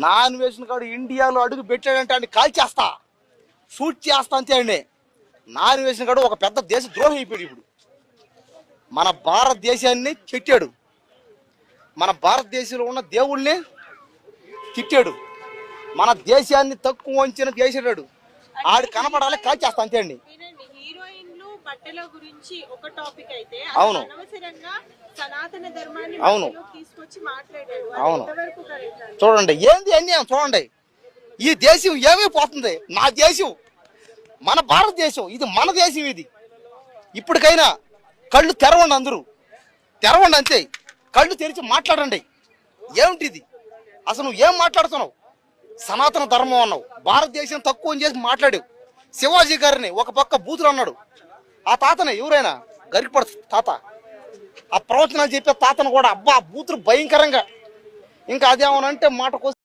Non వేసిన కాడు ఇండియాలో అడుగు పెట్టాడంటే అని కాల్ చేస్తా, షూట్ చేస్తా అంతే అండి. నాన్ వేసిన కాడు ఒక పెద్ద దేశ ద్రోహి అయిపోయాడు. ఇప్పుడు మన భారతదేశాన్ని తిట్టాడు, మన భారతదేశంలో ఉన్న దేవుళ్ళని తిట్టాడు, మన దేశాన్ని తక్కువ వంచిన చేసాడు. ఆడు కనపడాలి కాల్ చేస్తా అంతే అండి. బట్టల గురించి ఒక టాపిక్ అయితే అవును అనవసరంగా సనాతన ధర్మాన్ని అవును తీసుకొచ్చి మాట్లాడాడు. అవును చూడండి ఏంది అన్యాయం చూడండి. ఈ దేశం ఏమైపోతుంది? నా దేశం, మన భారతదేశం, ఇది మన దేశం. ఇది ఇప్పటికైనా కళ్ళు తెరవండి, అందరూ తెరవండి అంతే. కళ్ళు తెరిచి మాట్లాడండి. ఏమిటి ఇది అసలు? నువ్వు ఏం మాట్లాడుతున్నావు? సనాతన ధర్మం అన్నావు, భారతదేశం తక్కువ చేసి మాట్లాడావు. శివాజీ గారిని ఒక పక్క బూతులు అన్నాడు. ఆ తాతనే ఎవరైనా గరికపడ తాత, ఆ ప్రవచనాలు చెప్పే తాతను కూడా అబ్బా బూతులు భయంకరంగా. ఇంకా అదేమనంటే మాట కోసం